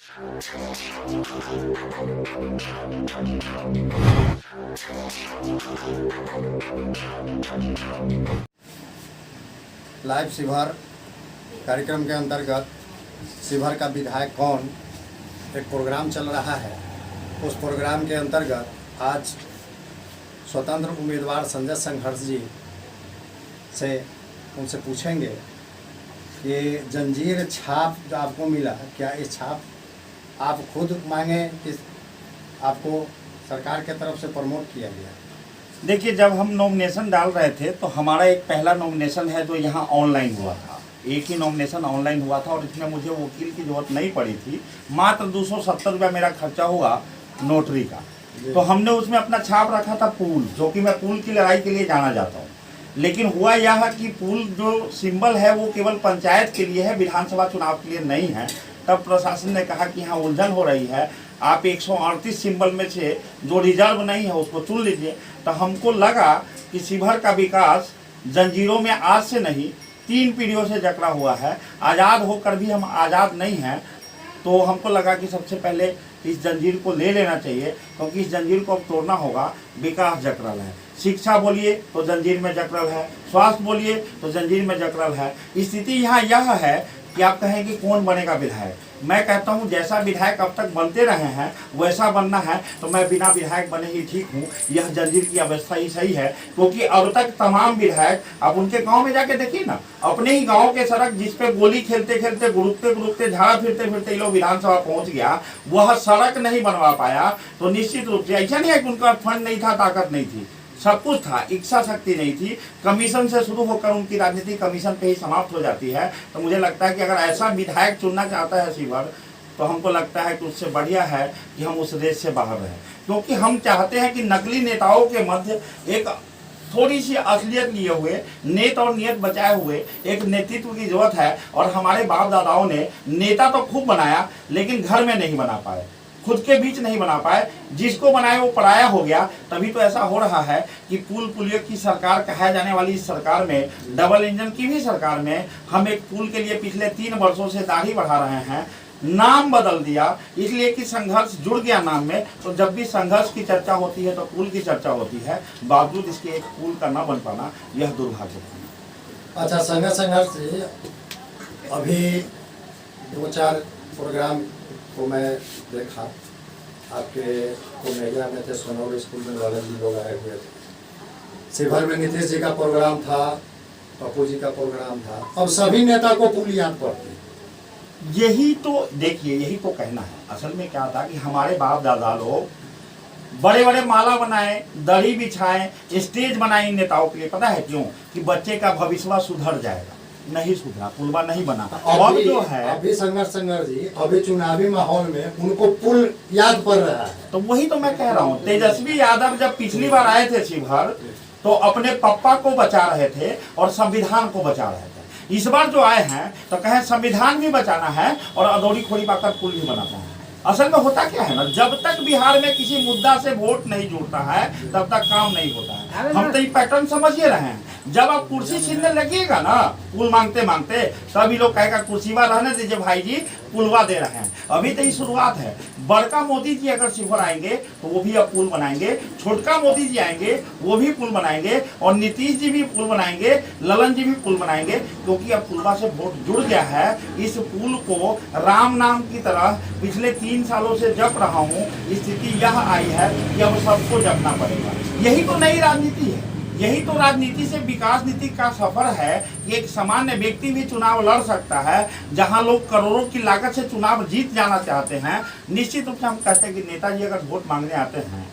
Live Sheohar कार्यक्रम के अंतर्गत शिवहर का विधायक कौन एक प्रोग्राम चल रहा है। उस प्रोग्राम के अंतर्गत आज स्वतंत्र उम्मीदवार संजय संघर्ष जी से उनसे पूछेंगे कि जंजीर छाप जो आपको मिला, क्या ये छाप आप खुद मांगे कि आपको सरकार के तरफ से प्रमोट किया गया? देखिए, जब हम नॉमिनेशन डाल रहे थे तो हमारा एक पहला नॉमिनेशन है जो यहाँ ऑनलाइन हुआ था। एक ही नॉमिनेशन ऑनलाइन हुआ था और इसमें मुझे वकील की जरूरत नहीं पड़ी थी। मात्र 270 रुपया मेरा खर्चा हुआ नोटरी का। तो हमने उसमें अपना छाप रखा था पुल, जो कि मैं पुल की लड़ाई के लिए जाना जाता हूँ। लेकिन हुआ यह है कि पुल जो सिंबल है वो केवल पंचायत के लिए है, विधानसभा चुनाव के लिए नहीं है। तब प्रशासन ने कहा कि यहाँ उलझन हो रही है, आप 138 सिंबल में से जो रिजर्व नहीं है उसको चुन लीजिए। तो हमको लगा कि शिवहर का विकास जंजीरों में आज से नहीं 3 पीढ़ियों से जकड़ा हुआ है। आज़ाद होकर भी हम आज़ाद नहीं हैं। तो हमको लगा कि सबसे पहले इस जंजीर को ले लेना चाहिए, क्योंकि इस जंजीर को अब तोड़ना होगा। विकास जकड़ल है, शिक्षा बोलिए तो जंजीर में जकड़ल है, स्वास्थ्य बोलिए तो जंजीर में जकड़ल है। स्थिति यहाँ यह है कि आप कहें कि कौन बनेगा विधायक। मैं कहता हूँ जैसा विधायक अब तक बनते रहे हैं वैसा बनना है तो मैं बिना विधायक बने ही ठीक हूँ। यह जंजीर की अवस्था ही सही है, क्योंकि अब तक तमाम विधायक, अब उनके गांव में जाके देखिए ना, अपने ही गांव के सड़क जिस पे गोली खेलते खेलते गुरुकते झाड़ा फिरते फिरते लोग विधानसभा पहुंच गया, वह सड़क नहीं बनवा पाया। तो निश्चित रूप से ऐसा नहीं है कि उनका फंड नहीं था, ताकत नहीं थी, सब कुछ था, इच्छा शक्ति नहीं थी। कमीशन से शुरू होकर उनकी राजनीति कमीशन पे ही समाप्त हो जाती है। तो मुझे लगता है कि अगर ऐसा विधायक चुनना चाहता है शिवहर, तो हमको लगता है कि उससे बढ़िया है कि हम उस रेस से बाहर रहें, क्योंकि हम चाहते हैं कि नकली नेताओं के मध्य एक थोड़ी सी असलियत लिए हुए, नेत और नियत बचाए हुए एक नेतृत्व की जरूरत है। और हमारे बाप दादाओं ने नेता तो खूब बनाया, लेकिन घर में नहीं बना पाए, खुद के बीच नहीं बना पाए। जिसको बनाए वो पराया हो गया। तभी तो ऐसा हो रहा है कि पुल पुलियों की सरकार कहा जाने वाली इस सरकार में, डबल इंजन की भी सरकार में, हम एक पुल के लिए पिछले 3 वर्षों से दाढ़ी बढ़ा रहे हैं। नाम बदल दिया इसलिए कि संघर्ष जुड़ गया नाम में। तो जब भी संघर्ष की चर्चा होती है तो पुल की चर्चा होती है, बावजूद इसके एक पुल का न बन पाना यह दुर्भाग्य है। अच्छा, संघर्ष जी, अभी 2-4 प्रोग्राम को मैं देखा, आपके कोमेरिया में थे, सोनौर स्कूल में ललन जी लोग आए हुए थे, शिवहर में नीतीश जी का प्रोग्राम था, पप्पू जी का प्रोग्राम था, और सभी नेता को पुल याद पड़ती। यही तो देखिए, यही तो कहना है। असल में क्या था कि हमारे बाप दादा लोग बड़े बड़े माला बनाए, दड़ी बिछाए, स्टेज बनाए इन नेताओं के लिए। पता है क्यों? कि बच्चे का भविष्य सुधर जाएगा। नहीं सुधरा, पुलवा नहीं बना। अब जो है, अभी संघर्ष जी, अभी चुनावी माहौल में उनको पुल याद पड़ रहा है। तो वही तो मैं कह रहा हूँ। तेजस्वी यादव जब पिछली बार आए थे शिवहर, तो अपने पप्पा को बचा रहे थे और संविधान को बचा रहे थे। इस बार जो आए हैं तो कहें संविधान भी बचाना है और अदौड़ी खोड़ी पाकर पुल भी बनाना है। असल में होता क्या है ना, जब तक बिहार में किसी मुद्दा से वोट नहीं जुड़ता है तब तक काम नहीं होता है। हम तो ये पैटर्न समझिए रहे हैं। जब आप कुर्सी छीनने लगिएगा ना पुल मांगते मांगते, तभी लोग कहेगा कुर्सीवा रहने दीजिए भाई जी, पुलवा दे रहे हैं। अभी तो ये शुरुआत है। बड़का मोदी जी अगर शिवहर आएंगे तो वो भी अब पुल बनाएंगे, छोटका मोदी जी आएंगे वो भी पुल बनाएंगे, और नीतीश जी भी पुल बनाएंगे, ललन जी भी पुल बनाएंगे, क्योंकि अब पुलवा से वोट जुड़ गया है। इस पुल को राम नाम की तरह पिछले 3 सालों से जप रहा हूँ। स्थिति यह आई है कि अब सबको जपना पड़ेगा। यही तो नई राजनीति है, यही तो राजनीति से विकास नीति का सफर है कि एक सामान्य व्यक्ति भी चुनाव लड़ सकता है। जहां लोग करोड़ों की लागत से चुनाव जीत जाना चाहते हैं, निश्चित रूप से हम कहते हैं कि नेताजी अगर वोट मांगने आते हैं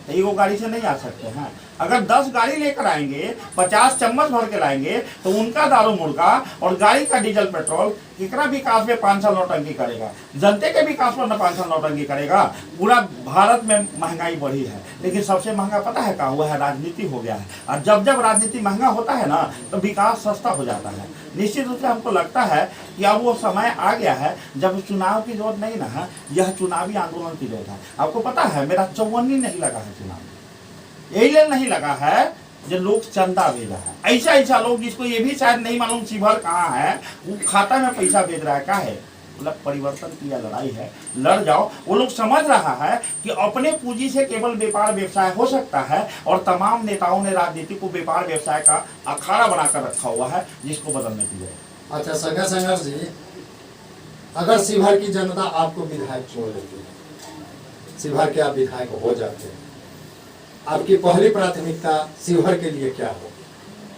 तो एगो गाड़ी से नहीं आ सकते हैं। अगर 10 गाड़ी लेकर आएंगे, 50 चम्मच भर के लाएंगे, तो उनका दारू मुर्गा और गाड़ी का डीजल पेट्रोल कितना विकास में 5 साल नौटंकी करेगा? जनते के विकास पर न 5 साल नौटंकी करेगा। पूरा भारत में महंगाई बढ़ी है, लेकिन सबसे महंगा पता है क्या हुआ है? राजनीति हो गया है। और जब जब राजनीति महंगा होता है ना, तो विकास सस्ता हो जाता है। निश्चित रूप से हमको लगता है कि अब वो समय आ गया है जब चुनाव की जरूरत नहीं ना है, यह चुनावी आंदोलन की जरूरत है। आपको पता है मेरा 54 नहीं लगा है चुनाव, यही नहीं लगा है जो लोग चंदा भेजा है। ऐसा लोग जिसको ये भी शायद नहीं मालूम शिवहर कहाँ है, वो खाता में पैसा भेज रहा है। क्या है? मतलब परिवर्तन की यह लड़ाई है, लड़ जाओ। वो लोग समझ रहा है कि अपने पूंजी से केवल व्यापार व्यवसाय हो सकता है, और तमाम नेताओं ने राजनीति को व्यापार व्यवसाय का अखाड़ा बनाकर रखा हुआ है, जिसको बदलने की जरूरत। अच्छा संघर्ष जी, अगर शिवहर की जनता आपको विधायक चुन लेती है, शिवहर के आप विधायक हो जाते हैं, आपकी पहली प्राथमिकता शिवहर के लिए क्या हो?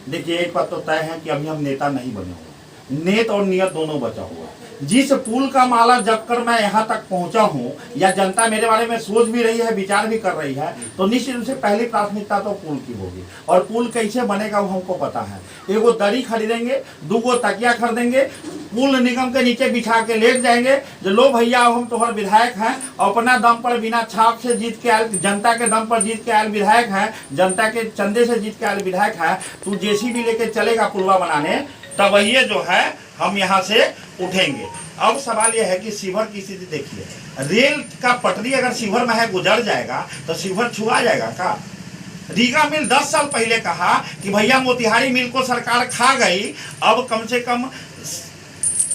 देखिए, एक बात तो तय है कि अभी हम नेता नहीं बने हुए, नेत और नियत दोनों बचा हुआ। जिस पुल का माला जप कर मैं यहाँ तक पहुँचा हूँ, या जनता मेरे बारे में सोच भी रही है, विचार भी कर रही है, तो निश्चित रूप से पहली प्राथमिकता तो पुल की होगी। और पुल कैसे बनेगा वो हमको पता है। एगो दरी खरीदेंगे, 2 तकिया खरीदेंगे, पुल निगम के नीचे बिछा के लेट जाएंगे, जो लो भैया हम तुम्हारे विधायक हैं, अपना दम पर बिना छाप से जीत के आए, जनता के दम पर जीत के आए विधायक हैं, जनता के चंदे से जीत के आए विधायक हैं, तू जेसीबी लेके चलेगा पुलवा बनाने, तब ये जो है हम यहाँ से उठेंगे। अब सवाल यह है कि शिवहर की स्थिति देखिए, रेल का पटरी अगर शिवहर में है गुजर जाएगा तो शिवहर छुआ जाएगा का? रीगा मिल 10 साल पहले कहा कि भैया मोतिहारी मिल को सरकार खा गई, अब कम से कम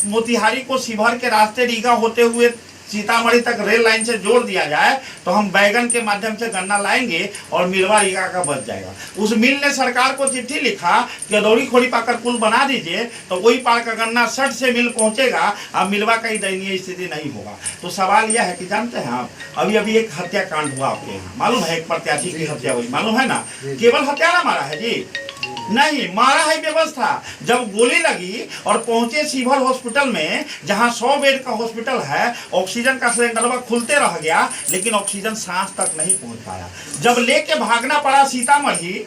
मोतिहारी को शिवहर के रास्ते रीगा होते हुए सीतामढ़ी तक रेल लाइन से जोड़ दिया जाए तो हम बैगन के माध्यम से गन्ना लाएंगे और मिलवा रीगा का बच जाएगा। उस मिल ने सरकार को चिट्ठी लिखा कि अदौड़ी खोड़ी पाकर पुल बना दीजिए, तो वही पार का गन्ना 60 से मिल पहुंचेगा, अब मिलवा का ही दयनीय स्थिति नहीं होगा। तो सवाल यह है कि जानते हैं आप, अभी एक हत्याकांड हुआ आपके यहाँ, मालूम है? एक प्रत्याशी की हत्या हुई, मालूम है ना? केवल हत्यारा मारा है जी? नहीं, मारा है व्यवस्था। जब गोली लगी और पहुंचे शिवहर हॉस्पिटल में, जहां 100 बेड का हॉस्पिटल है, ऑक्सीजन का सिलेंडर खुलते रह गया, लेकिन ऑक्सीजन सांस तक नहीं पहुंच पाया। जब लेके भागना पड़ा सीतामढ़ी,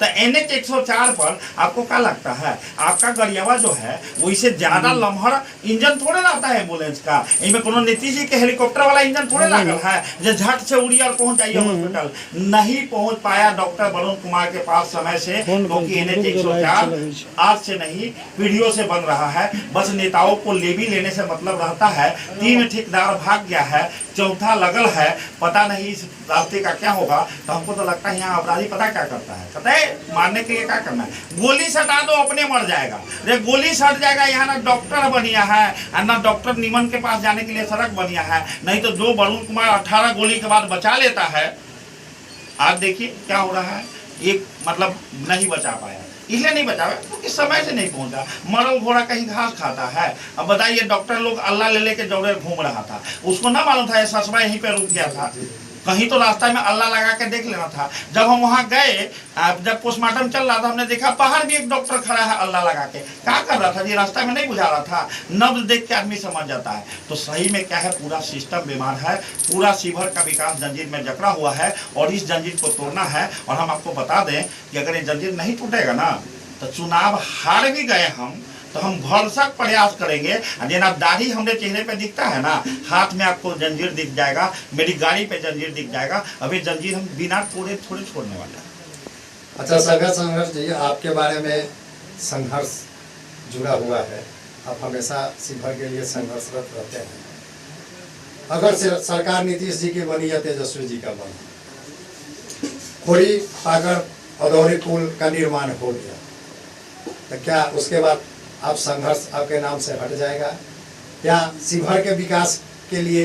तो NH 104 पर आपको क्या लगता है, आपका गरियावा जो है वो इससे ज्यादा लम्हर इंजन थोड़े लाता है एम्बुलेंस का। इनमें कोनो नीतीश जी के हेलीकॉप्टर वाला इंजन थोड़े लागल है जो झट से उड़ी और पहुंच जाइए हॉस्पिटल। नहीं पहुंच पाया डॉक्टर वरुण कुमार के पास समय से, क्योंकि NH 104 आज से नहीं पीढ़ियों से बन रहा है। बस नेताओं को लेवी लेने से मतलब रहता है। 3 ठेकेदार भाग गया है, 4था लगल है, पता नहीं इस रास्ते का क्या होगा। तो हमको तो लगता है यहाँ अपराधी पता क्या करता है, पता है मारने के लिए क्या करना है? गोली सटा दो, अपने मर जाएगा। गोली सट जाएगा। यहाँ ना डॉक्टर बनिया है, ना डॉक्टर निमन के पास जाने के लिए सड़क बनिया है। नहीं तो जो वरुण कुमार 18 गोली के बाद बचा लेता है, आज देखिए क्या हो रहा है। एक मतलब नहीं बचा पाया, इसलिए नहीं बचा पाया क्योंकि समय से नहीं पहुंचा। मरल घोड़ा कहीं घास खाता है। अब बताइए, डॉक्टर लोग अल्लाह ले लेके दौड़े घूम रहा था, उसको ना मालूम था ये ससुरा यहीं पे रुक गया था, कहीं तो रास्ता में अल्लाह लगा के देख लेना था। जब हम वहां गए, जब पोस्टमार्टम चल रहा था, हमने देखा बाहर भी एक डॉक्टर खड़ा है अल्लाह लगा के। क्या कर रहा था जी? रास्ता में नहीं बुझा रहा था? नब्ज देख के आदमी समझ जाता है। तो सही में क्या है, पूरा सिस्टम बीमार है। पूरा शिवहर का विकास जंजीर में जकड़ा हुआ है और इस जंजीर को तोड़ना है। और हम आपको बता दें कि अगर ये जंजीर नहीं टूटेगा ना, तो चुनाव हार भी गए हम, तो हम भरसक प्रयास करेंगे। जेना दाढ़ी हमरे चेहरे पे दिखता है ना, हाथ में आपको जंजीर दिख जाएगा, मेरी गाड़ी पे जंजीर दिख जाएगा। अभी जंजीर हम बिना तोड़े थोड़े छोड़ने वाले हैं। अच्छा संघर्ष जी, आपके बारे में संघर्ष जुड़ा हुआ है, आप हमेशा शिवहर के लिए संघर्षरत रहते हैं। अगर सरकार नीतीश जी की बनी या तेजस्वी जी का बना, खोड़ी पाकर अदौड़ी पुल का निर्माण हो गया, तो क्या उसके बाद आप संघर्ष आपके नाम से हट जाएगा? या शिवहर के विकास के लिए,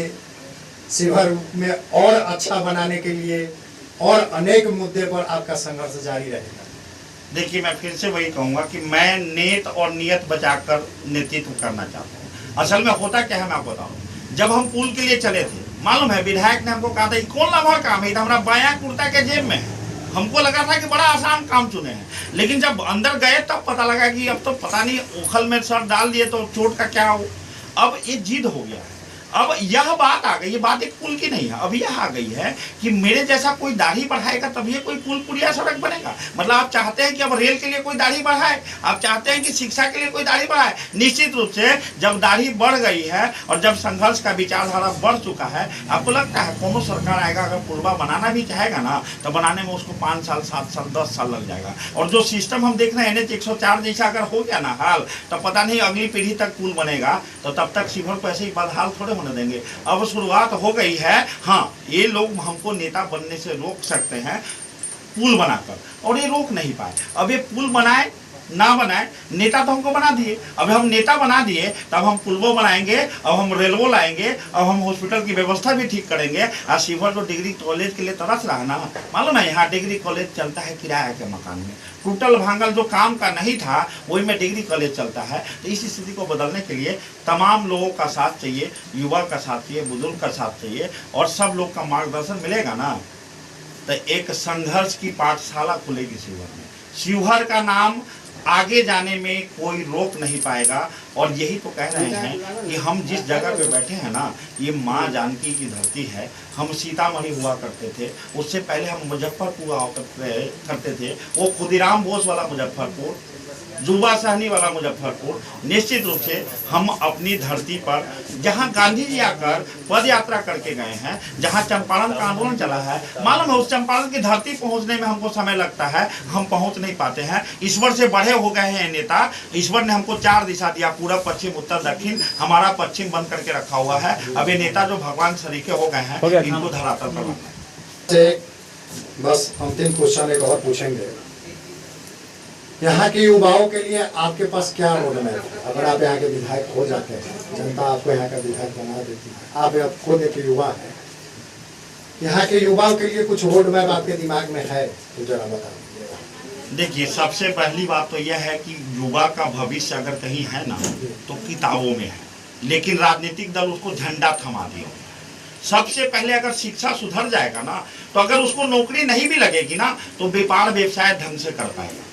शिवहर में और अच्छा बनाने के लिए और अनेक मुद्दे पर आपका संघर्ष जारी रहेगा? देखिए, मैं फिर से वही कहूँगा कि मैं नेत और नियत बचाकर नेतृत्व करना चाहता हूँ। असल में होता क्या है मैं आपको बताऊँ। जब हम पुल के लिए चले थे, मालूम है विधायक ने हमको कहा था कौन लम्हा काम है, हमारा बायां कुर्ता के जेब में है। हमको लगा था कि बड़ा आसान काम चुने हैं, लेकिन जब अंदर गए तब पता लगा कि अब तो पता नहीं उखल में सर डाल दिए तो चोट का क्या हो। अब ये जिद हो गया है। अब यह बात आ गई, ये बात एक पुल की नहीं है, अब यह आ गई है कि मेरे जैसा कोई दाढ़ी बढ़ाएगा तभी कोई पुल पुलिया सड़क बनेगा। मतलब आप चाहते हैं कि अब रेल के लिए कोई दाढ़ी बढ़ाए, आप चाहते हैं कि शिक्षा के लिए कोई दाढ़ी बढ़ाए। निश्चित रूप से जब दाढ़ी बढ़ गई है और जब संघर्ष का विचारधारा बढ़ चुका है, आपको लगता है कोनो सरकार आएगा अगर पुलवा बनाना भी चाहेगा ना, तो बनाने में उसको 5 साल 7 साल 10 साल लग जाएगा। और जो सिस्टम हम देख रहे हैं NH 104 जैसा अगर हो गया ना हाल, तो पता नहीं अगली पीढ़ी तक पुल बनेगा, तो तब तक शिवहर को ऐसे ही बदहाल थोड़े देंगे। अब शुरुआत हो गई है। हाँ, ये लोग हमको नेता बनने से रोक सकते हैं पुल बनाकर, और ये रोक नहीं पाए। अब ये पुल बनाए ना बनाए, नेता तो हमको बना दिए। अब हम नेता बना दिए तब हम पुलवो बनाएंगे, अब हम रेलवो लाएंगे, अब हम हॉस्पिटल की व्यवस्था भी ठीक करेंगे। और शिवहर तो डिग्री कॉलेज के लिए तरस रहा ना, मालूम है यहाँ डिग्री कॉलेज चलता है किराया के मकान में, टूटल भांगल जो काम का नहीं था वही में डिग्री कॉलेज चलता है। तो इस स्थिति को बदलने के लिए तमाम लोगों का साथ चाहिए, युवा का साथ चाहिए, बुजुर्ग का साथ चाहिए, और सब लोग का मार्गदर्शन मिलेगा ना तो एक संघर्ष की पाठशाला खुलेगी शिवहर में। शिवहर का नाम आगे जाने में कोई रोक नहीं पाएगा। और यही तो कह रहे हैं कि हम जिस जगह पे बैठे हैं ना, ये माँ जानकी की धरती है। हम सीतामढ़ी हुआ करते थे, उससे पहले हम मुजफ्फरपुर हुआ करते थे, वो खुदीराम बोस वाला मुजफ्फरपुर, जुबा सहनी वाला मुजफ्फरपुर। निश्चित रूप से हम अपनी धरती पर जहां गांधी जी आकर पद यात्रा करके गए हैं, जहां चंपारण का आंदोलन चला है, मालूम है उस चंपारण की धरती पहुंचने में हमको समय लगता है, हम पहुंच नहीं पाते हैं। ईश्वर से बड़े हो गए हैं नेता। ईश्वर ने हमको 4 दिशा दिया, पूरब, पश्चिम, उत्तर, दक्षिण। हमारा पश्चिम बंद करके रखा हुआ है। अब ये नेता जो भगवान सरीखे हो गए हैं, इनको धरातल पर लाना है। बस अंतिम क्वेश्चन एक और पूछेंगे, यहाँ के युवाओं के लिए आपके पास क्या रोड मैप है? अगर आप यहाँ के विधायक हो जाते हैं, जनता आपको यहाँ का विधायक बना देती है, आप खुद एक युवा है, यहाँ के युवाओं के लिए कुछ रोड मैप आपके दिमाग में है तो जरा बता दीजिएगा। देखिए, सबसे पहली बात तो यह है कि युवा का भविष्य अगर कहीं है ना तो किताबों में है, लेकिन राजनीतिक दल उसको झंडा थमा दिया। सबसे पहले अगर शिक्षा सुधर जाएगा ना, तो अगर उसको नौकरी नहीं भी लगेगी ना तो व्यापार व्यवसाय ढंग से कर पाएगा,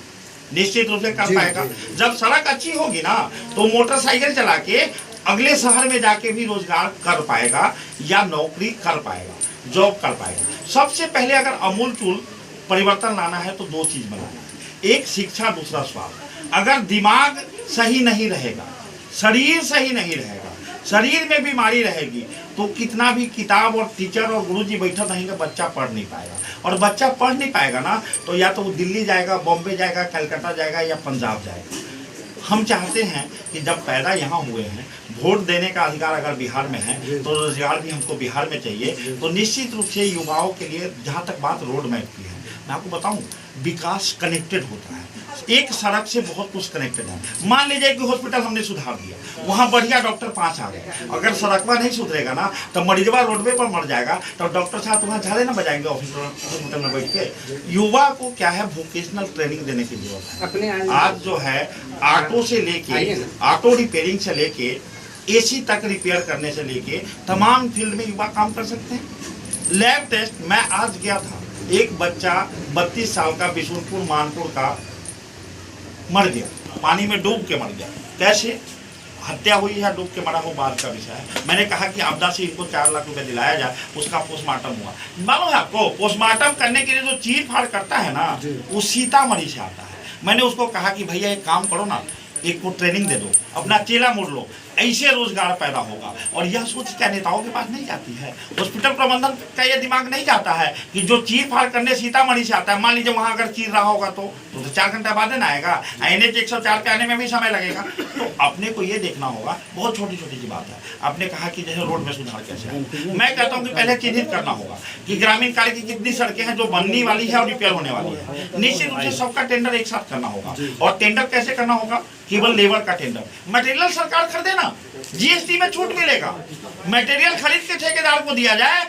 निश्चित रूप से कर पाएगा। जब सड़क अच्छी होगी ना तो मोटरसाइकिल चला के अगले शहर में जाके भी रोजगार कर पाएगा या नौकरी कर पाएगा, जॉब कर पाएगा। सबसे पहले अगर अमूलचूल परिवर्तन लाना है तो 2 चीज बनाना है, एक शिक्षा, दूसरा स्वास्थ्य। अगर दिमाग सही नहीं रहेगा, शरीर सही नहीं रहेगा, शरीर में बीमारी रहेगी, तो कितना भी किताब और टीचर और गुरुजी बैठा रहेंगे, बच्चा पढ़ नहीं पाएगा। और बच्चा पढ़ नहीं पाएगा ना तो या तो वो दिल्ली जाएगा, बॉम्बे जाएगा, कलकत्ता जाएगा या पंजाब जाएगा। हम चाहते हैं कि जब पैदा यहाँ हुए हैं, वोट देने का अधिकार अगर बिहार में है तो रोजगार भी हमको बिहार में चाहिए। तो निश्चित रूप से युवाओं के लिए जहाँ तक बात रोड मैप की है, मैं आपको बताऊं, विकास कनेक्टेड होता है, एक सड़क से बहुत कुछ कनेक्टेड है। मान लीजिए कि हॉस्पिटल हमने सुधार दिया, वहाँ बढ़िया डॉक्टर 5 आ गए, अगर सड़कवा नहीं सुधरेगा ना तो मरीजवा रोडवे पर मर जाएगा, तो डॉक्टर साहब वहाँ झाड़े ना बजाएंगे हॉस्पिटल में बैठ के। युवा को क्या है, वोकेशनल ट्रेनिंग देने की जरूरत है। आज जो है ऑटो से लेके, ऑटो रिपेयरिंग से लेके AC तक रिपेयर करने से लेके तमाम फील्ड में युवा काम कर सकते हैं। लैब टेस्ट, मैं आज गया था, एक बच्चा 32 साल का बिशुनपुर मानपुर का मर गया, पानी में डूब के मर गया। कैसे हत्या हुई है, डूब के मरा हो, बात का विषय है। मैंने कहा कि आपदा से इनको 4 लाख रुपए दिलाया जाए, उसका पोस्टमार्टम हुआ। मालूम है आपको, पोस्टमार्टम करने के लिए जो चीर फाड़ करता है ना, वो सीतामढ़ी से आता है। मैंने उसको कहा कि भैया एक काम करो ना, एक को ट्रेनिंग दे दो, अपना चेला मोड़ लो, ऐसे रोजगार पैदा होगा। और यह सोच क्या नेताओं के पास नहीं जाती है, हॉस्पिटल प्रबंधन का ये दिमाग नहीं जाता है कि जो चीर फाड़ करने सीतामढ़ी से आता है, मान लीजिए वहां अगर चीर रहा होगा तो 4 घंटे बाद ना आएगा, NH 104 पे आने में भी समय लगेगा। तो अपने को ये देखना होगा, बहुत छोटी छोटी सी बात है। आपने कहा कि जैसे रोड में सुधार कैसे है, मैं कहता हूँ कि पहले चिन्हित करना होगा कि ग्रामीण कार्य की कितनी सड़कें हैं जो बनने वाली है और रिपेयर होने वाली है। निश्चित रूप से सबका टेंडर एक साथ करना होगा। और टेंडर कैसे करना होगा, केवल लेबर का टेंडर। मटेरियल सरकार खरीदे ना, GST में छूट मिलेगा। मटेरियल खरीद के ठेकेदार को दिया जाए,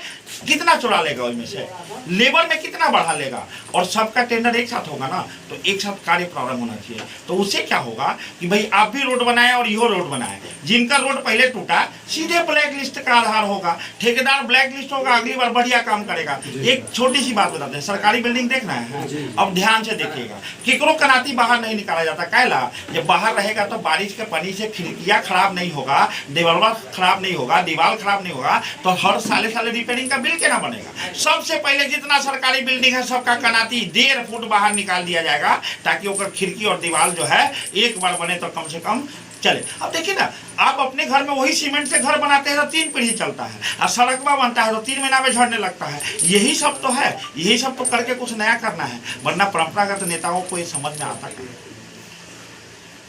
कितना चुरा लेगा उसमें से, लेबर में कितना बढ़ा लेगा। और सबका टेंडर एक साथ होगा ना तो एक साथ कार्य प्रारंभ होना चाहिए। तो उससे क्या होगा कि भाई आप भी रोड बनाए और यो रोड बनाए, जिनका रोड पहले टूटा सीधे ब्लैक लिस्ट का आधार होगा, ठेकेदार ब्लैक लिस्ट होगा, अगली बार बढ़िया काम करेगा। एक छोटी सी बात बताते हैं, सरकारी बिल्डिंग देखना है, अब ध्यान से देखिएगा, केकरो कनाती बाहर नहीं निकाला जाता। कैला जब बाहर रहेगा तो बारिश के पानी से खिड़कियां खराब नहीं होगा, दीवार खराब नहीं होगा, दीवार खराब नहीं होगा, तो हर साले रिपेयरिंग का बिल के ना बनेगा। सबसे पहले जितना सरकारी बिल्डिंग है सबका कनाती 1.5 फुट बाहर निकाल दिया जाएगा, ताकि वो खिड़की और दीवार जो है एक बार बने तो कम से कम चले। अब देखिए ना, आप अपने घर में वही सीमेंट से घर बनाते हैं तो 3 पीढ़ी चलता है, और सड़कवा बनता है तो 3 महीना में झड़ने लगता है। यही सब तो है, यही सब तो करके कुछ नया करना है, वरना परंपरागत नेताओं को ये समझ में आता है।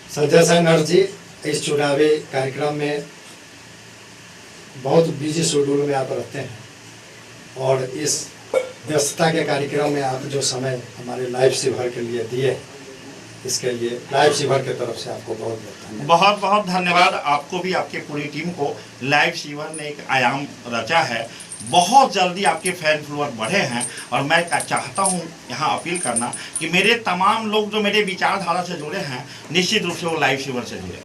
संजय सैनर जी, इस चुनावी कार्यक्रम में बहुत बिजी शेड्यूल में आप रहते हैं, और इस व्यस्तता के कार्यक्रम में आप जो समय हमारे लाइव शिवहर के लिए दिए, इसके लिए लाइव शिवर की तरफ से आपको बहुत बहुत धन्यवाद। बहुत बहुत धन्यवाद आपको भी, आपके पूरी टीम को। लाइव शिवर ने एक आयाम रचा है, बहुत जल्दी आपके फैन फॉलोअर बढ़े हैं और मैं चाहता हूं यहां अपील करना कि मेरे तमाम लोग जो मेरे विचारधारा से जुड़े हैं निश्चित रूप से वो लाइव शिवर से जुड़े।